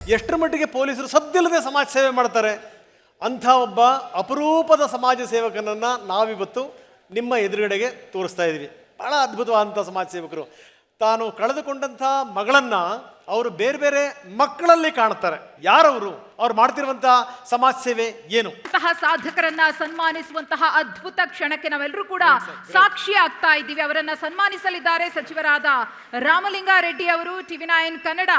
ಎಷ್ಟರ ಮಟ್ಟಿಗೆ ಪೊಲೀಸರು ಸದ್ದಿಲ್ಲದೆ ಸಮಾಜ ಸೇವೆ ಮಾಡ್ತಾರೆ. ಅಂಥ ಒಬ್ಬ ಅಪರೂಪದ ಸಮಾಜ ಸೇವಕನನ್ನು ನಾವಿವತ್ತು ನಿಮ್ಮ ಎದುರುಗಡೆಗೆ ತೋರಿಸ್ತಾ ಇದ್ದೀವಿ. ಭಾಳ ಅದ್ಭುತವಾದಂಥ ಸಮಾಜ ಸೇವಕರು. ತಾನು ಕಳೆದುಕೊಂಡಂಥ ಮಗಳನ್ನು ಅವರು ಬೇರೆ ಬೇರೆ ಮಕ್ಕಳಲ್ಲಿ ಕಾಣ್ತಾರೆ. ಯಾರವರು? ಅವ್ರು ಮಾಡ್ತಿರುವಂಥ ಸಮಾಜ ಸೇವೆ ಏನು? ಸಾಧಕರನ್ನ ಸನ್ಮಾನಿಸುವಂತಹ ಅದ್ಭುತ ಕ್ಷಣಕ್ಕೆ ನಾವೆಲ್ಲರೂ ಕೂಡ ಸಾಕ್ಷಿ ಆಗ್ತಾ ಇದ್ದೀವಿ. ಅವರನ್ನ ಸನ್ಮಾನಿಸಲಿದ್ದಾರೆ ಸಚಿವರಾದ ರಾಮಲಿಂಗಾರೆಡ್ಡಿ ಅವರು, TV9 Kannada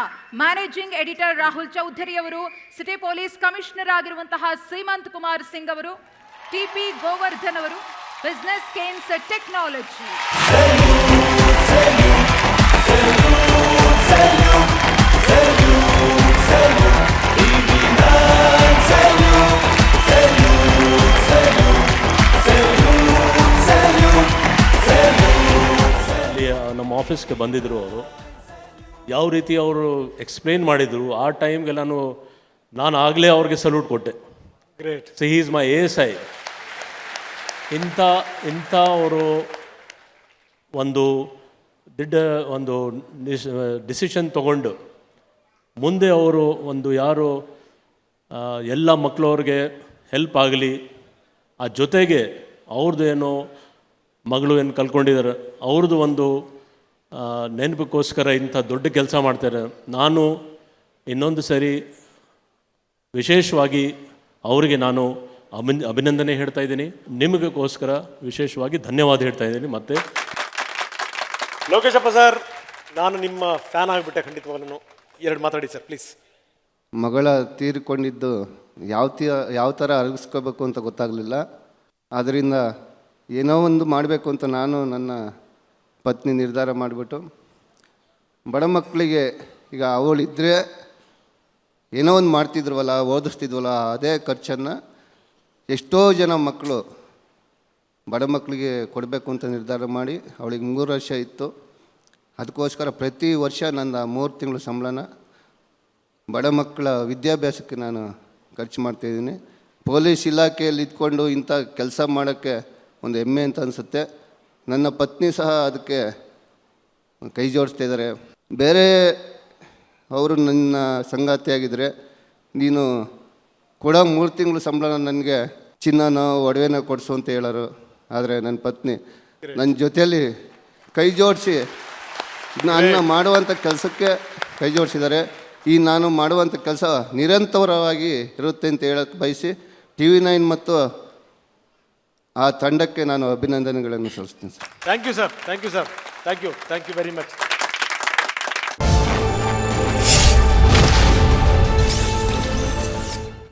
managing editor Rahul Chaudhary ಅವರು, ಸಿಟಿ ಪೊಲೀಸ್ ಕಮಿಷನರ್ ಆಗಿರುವಂತಹ ಸೀಮಂತ್ ಕುಮಾರ್ ಸಿಂಗ್ ಅವರು, TP ಗೋವರ್ಧನ್ ಅವರು, ಬಿಸ್ನೆಸ್ ಕೇನ್ಸ್ ಟೆಕ್ನಾಲಜಿ. ನಮ್ಮ ಆಫೀಸ್ಗೆ ಬಂದಿದ್ದರು. ಅವರು ಯಾವ ರೀತಿ ಅವರು ಎಕ್ಸ್ಪ್ಲೇನ್ ಮಾಡಿದರು ಆ ಟೈಮ್ಗೆ ನಾನು ಆಗಲೇ ಅವ್ರಿಗೆ ಸಲ್ಯೂಟ್ ಕೊಟ್ಟೆ. Great. So he is my ASI. ಇಂಥ ಅವರು ಒಂದು ಡಿಸಿಷನ್ ತಗೊಂಡು ಮುಂದೆ ಅವರು ಯಾರು ಎಲ್ಲ ಮಕ್ಕಳವ್ರಿಗೆ ಹೆಲ್ಪ್ ಆಗಲಿ, ಆ ಜೊತೆಗೆ ಅವ್ರದ್ದು ಏನೋ ಮಗಳು ಏನು ಕಲ್ತ್ಕೊಂಡಿದ್ದಾರೆ ಅವ್ರದ್ದು ನೆನಪಿಗೋಸ್ಕರ ಇಂಥ ದೊಡ್ಡ ಕೆಲಸ ಮಾಡ್ತಾರೆ. ನಾನು ಇನ್ನೊಂದು ಸರಿ ವಿಶೇಷವಾಗಿ ಅವರಿಗೆ ನಾನು ಅಭಿನಂದನೆ ಹೇಳ್ತಾ ಇದ್ದೀನಿ. ನಿಮಗೋಸ್ಕರ ವಿಶೇಷವಾಗಿ ಧನ್ಯವಾದ ಹೇಳ್ತಾ ಇದ್ದೀನಿ. ಮತ್ತೆ ಲೋಕೇಶಪ್ಪ ಸರ್, ನಾನು ನಿಮ್ಮ ಫ್ಯಾನ್ ಆಗಿಬಿಟ್ಟೆ ಖಂಡಿತವಾಗ್ಲೂ. ಎರಡು ಮಾತಾಡಿ ಸರ್ ಪ್ಲೀಸ್. ಮಗಳ ತೀರಿಕೊಂಡಿದ್ದು ಯಾವ ಥರ ಅರಗಿಸ್ಕೋಬೇಕು ಅಂತ ಗೊತ್ತಾಗಲಿಲ್ಲ. ಆದ್ದರಿಂದ ಏನೋ ಒಂದು ಮಾಡಬೇಕು ಅಂತ ನಾನು ನನ್ನ ಪತ್ನಿ ನಿರ್ಧಾರ ಮಾಡಿಬಿಟ್ಟು ಬಡ ಮಕ್ಕಳಿಗೆ ಈಗ ಅವಳಿದ್ದರೆ ಏನೋ ಒಂದು ಮಾಡ್ತಿದ್ವಲ್ಲ, ಓದಿಸ್ತಿದ್ವಲ್ಲ, ಅದೇ ಖರ್ಚನ್ನು ಎಷ್ಟೋ ಜನ ಮಕ್ಕಳು ಬಡ ಮಕ್ಕಳಿಗೆ ಕೊಡಬೇಕು ಅಂತ ನಿರ್ಧಾರ ಮಾಡಿ ಅವಳಿಗೆ 3 ವರ್ಷ ಇತ್ತು. ಅದಕ್ಕೋಸ್ಕರ ಪ್ರತಿ ವರ್ಷ ನನ್ನ 3 ತಿಂಗಳ ಸಂಬಳನ ಬಡ ಮಕ್ಕಳ ವಿದ್ಯಾಭ್ಯಾಸಕ್ಕೆ ನಾನು ಖರ್ಚು ಮಾಡ್ತಾಯಿದ್ದೀನಿ. ಪೊಲೀಸ್ ಇಲಾಖೆಯಲ್ಲಿ ಇದ್ಕೊಂಡು ಇಂಥ ಕೆಲಸ ಮಾಡೋಕ್ಕೆ ಒಂದು ಹೆಮ್ಮೆ ಅಂತ ಅನಿಸುತ್ತೆ. ನನ್ನ ಪತ್ನಿ ಸಹ ಅದಕ್ಕೆ ಕೈ ಜೋಡಿಸ್ತಾ ಇದ್ದಾರೆ. ಬೇರೆ ಅವರು ನನ್ನ ಸಂಗಾತಿಯಾಗಿದ್ದರೆ ನೀನು ಕೊಡೋ 3 ತಿಂಗಳ ಸಂಬಳನ ನನಗೆ ಚಿನ್ನನೋ ಒಡವೆನೋ ಕೊಡಿಸು ಅಂತ ಹೇಳೋರು. ಆದರೆ ನನ್ನ ಪತ್ನಿ ನನ್ನ ಜೊತೆಯಲ್ಲಿ ಕೈ ಜೋಡಿಸಿ ನನ್ನ ಮಾಡುವಂಥ ಕೆಲಸಕ್ಕೆ ಕೈ ಜೋಡಿಸಿದ್ದಾರೆ. ಈ ನಾನು ಮಾಡುವಂಥ ಕೆಲಸ ನಿರಂತರವಾಗಿ ಇರುತ್ತೆ ಅಂತ ಹೇಳೋಕ್ಕೆ ಬಯಸಿ TV9 ಮತ್ತು ಆ ತಂಡಕ್ಕೆ ನಾನು ಅಭಿನಂದನೆಗಳನ್ನು ಸಲ್ಲಿಸ್ತೀನಿ sir. Thank you sir, thank you sir, thank you very much.